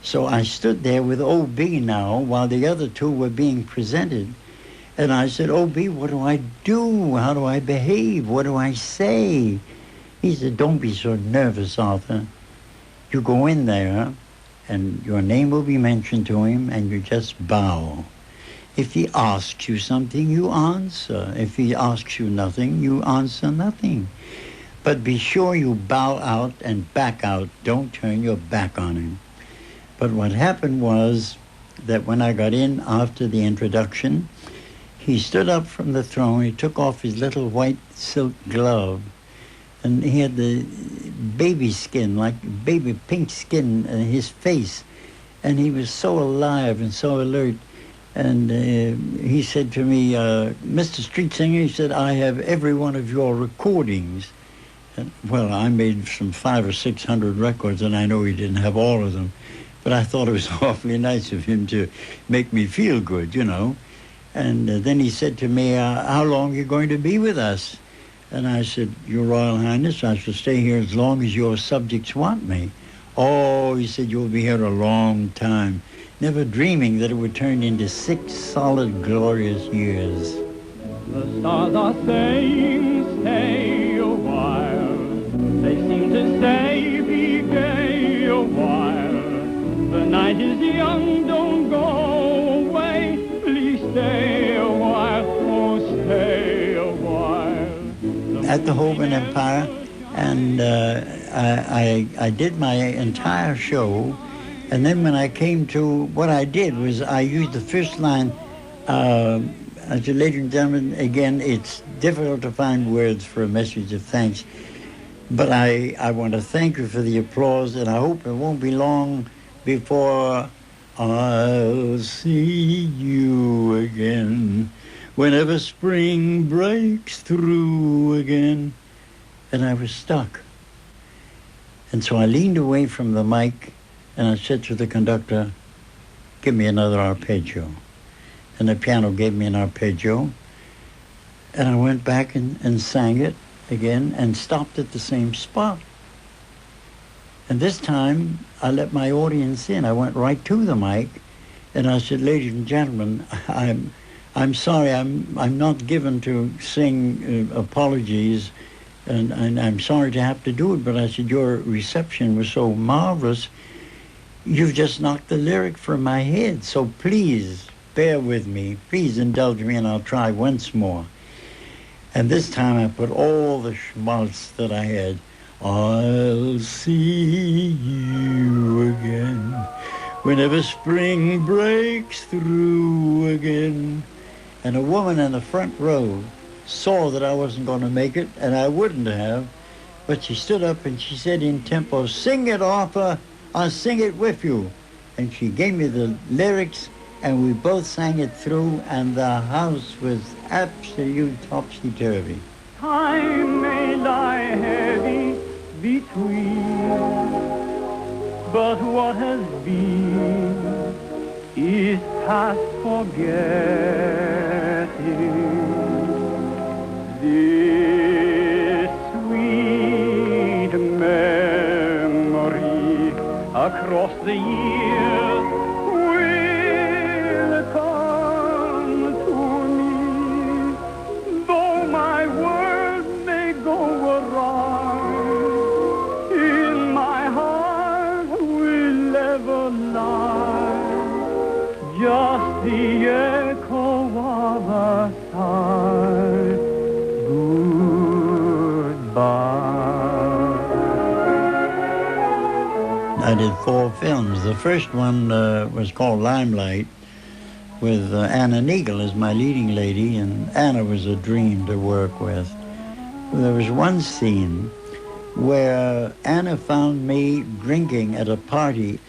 So I stood there with O.B. now while the other two were being presented. And I said, O.B., what do I do? How do I behave? What do I say? He said, don't be so nervous, Arthur. You go in there and your name will be mentioned to him and you just bow. If he asks you something, you answer. If he asks you nothing, you answer nothing. But be sure you bow out and back out. Don't turn your back on him. But what happened was that when I got in after the introduction, he stood up from the throne, he took off his little white silk glove, and he had the baby skin, like baby pink skin in his face, and he was so alive and so alert. And he said to me, Mr. Street Singer, he said, I have every one of your recordings. And, well, I made some 500 or 600 records, and I know he didn't have all of them. But I thought it was awfully nice of him to make me feel good, you know. And then he said to me, how long are you going to be with us? And I said, Your Royal Highness, I shall stay here as long as your subjects want me. Oh, he said, you'll be here a long time. Never dreaming that it would turn into 6 solid, glorious years. The stars are saying, stay a while. They seem to say, be gay a while. The night is young, don't go away. Please stay a while, oh, stay a while. At the Hoban Empire, and I did my entire show. And then when I came to, what I did was I used the first line, I said, ladies and gentlemen, again, it's difficult to find words for a message of thanks, but I want to thank you for the applause, and I hope it won't be long before I'll see you again, whenever spring breaks through again. And I was stuck. And so I leaned away from the mic, and I said to the conductor, give me another arpeggio. And the piano gave me an arpeggio. And I went back and sang it again and stopped at the same spot. And this time, I let my audience in. I went right to the mic, and I said, ladies and gentlemen, I'm sorry, I'm not given to sing apologies, and I'm sorry to have to do it, but I said, your reception was so marvelous. You've just knocked the lyric from my head, so please bear with me. Please indulge me, and I'll try once more. And this time I put all the schmaltz that I had. I'll see you again, whenever spring breaks through again. And a woman in the front row saw that I wasn't going to make it, and I wouldn't have, but she stood up and she said in tempo, sing it, Arthur. I'll sing it with you. And she gave me the lyrics, and we both sang it through, and the house was absolute topsy-turvy. Time may lie heavy between, but what has been is past forgetting. This sweet memory across the years will come to me, though my world may go awry. In my heart will ever lie just the echo of a sigh. I did 4 films. The first one was called Limelight, with Anna Neagle as my leading lady, and Anna was a dream to work with. There was one scene where Anna found me drinking at a party.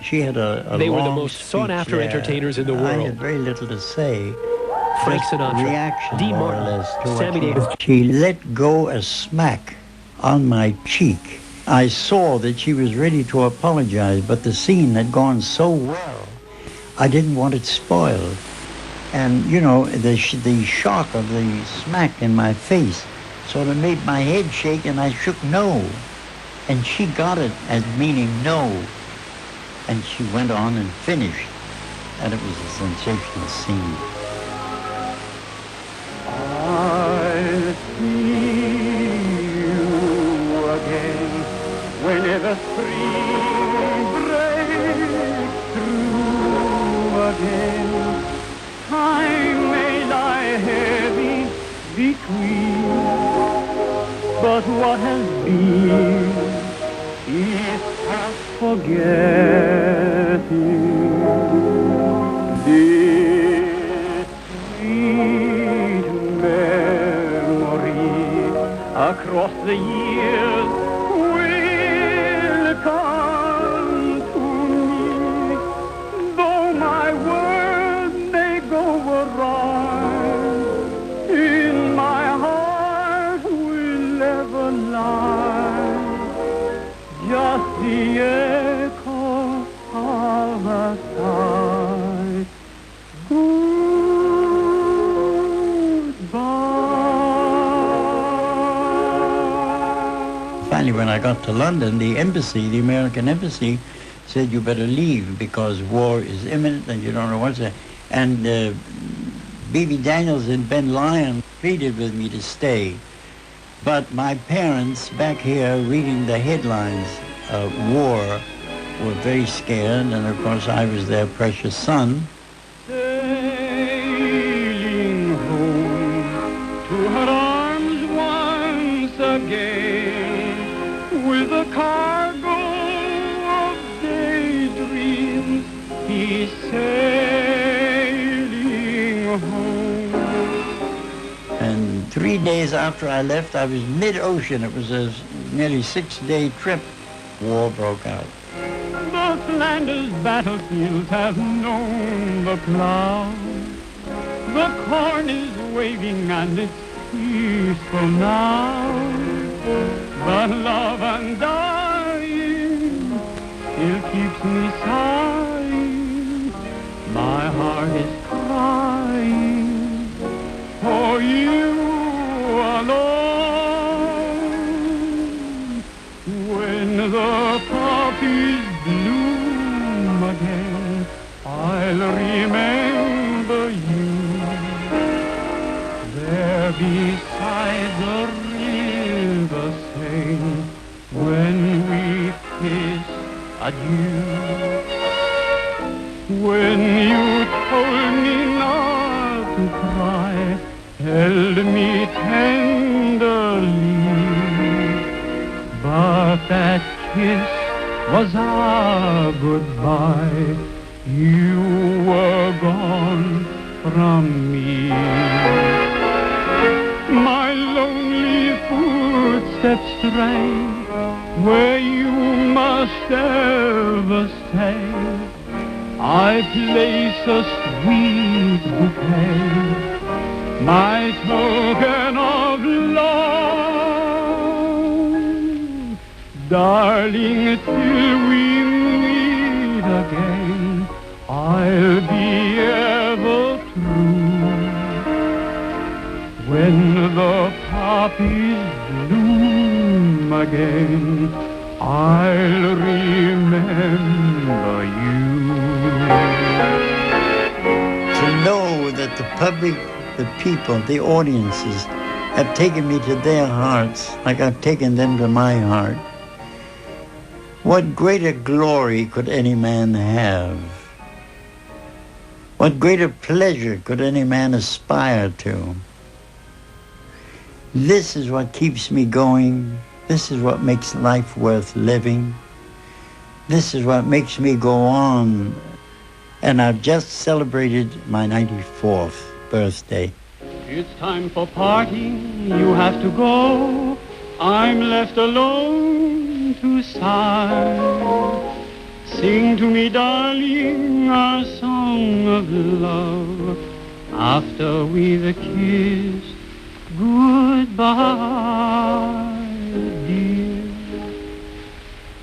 She had a They were the long most sought-after speech. entertainers in the I world. had very little to say. Frank Just Sinatra, reaction, Dean more or Martin, less, to what Sammy she Davis. did. She let go a smack on my cheek. I saw that she was ready to apologize, but the scene had gone so well, I didn't want it spoiled. And, you know, the shock of the smack in my face sort of made my head shake, and I shook no. And she got it as meaning no. And she went on and finished. And it was a sensational scene. I'll see you again whenever spring breaks through again. Time may lie heavy between, but what has been is past forgetting. This sweet memory across the years will come to me, though my world may go awry, in my heart will ever lie just the echo of a sigh. Finally, when I got to London, the embassy, the American embassy, said you better leave because war is imminent and you don't know what's there. And B.B. Daniels and Ben Lyon pleaded with me to stay. But my parents back here reading the headlines of war were very scared, and of course I was their precious son. Sailing home to her arms once again, with a cargo of daydreams, he's sailing home. And 3 days after I left, I was mid-ocean. It was a nearly 6-day trip. War broke out. The Flanders battlefields have known the plow. The corn is waving and it's peaceful now. But love undying still keeps me sighing. My heart is crying for you alone. When the poppies bloom again, I'll remember you there beside the river Seine when we kissed adieu. When you told me not to cry, held me tenderly, but that kiss was our goodbye. You were gone from me. My lonely footsteps stray where you must ever stay. I place a sweet bouquet, my token of love. Darling, till we meet again, I'll be ever true. When the poppies bloom again, I'll remember you. To know that the public, the people, the audiences have taken me to their hearts like I've taken them to my heart. What greater glory could any man have? What greater pleasure could any man aspire to? This is what keeps me going. This is what makes life worth living. This is what makes me go on. And I've just celebrated my 94th birthday. It's time for parting, you have to go. I'm left alone to sigh. Sing to me, darling, our song of love after we've kissed goodbye, dear.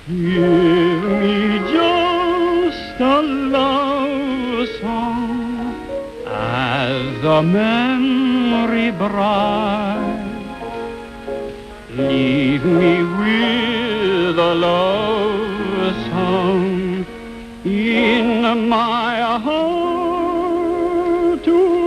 Give me just a love song as a memory bright. Leave me with a love song in my heart tonight.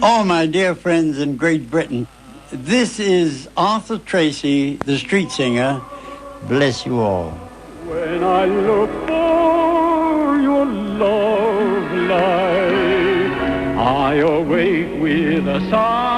Oh, my dear friends in Great Britain, this is Arthur Tracy, the street singer. Bless you all. When I look for your love light, I awake with a sigh.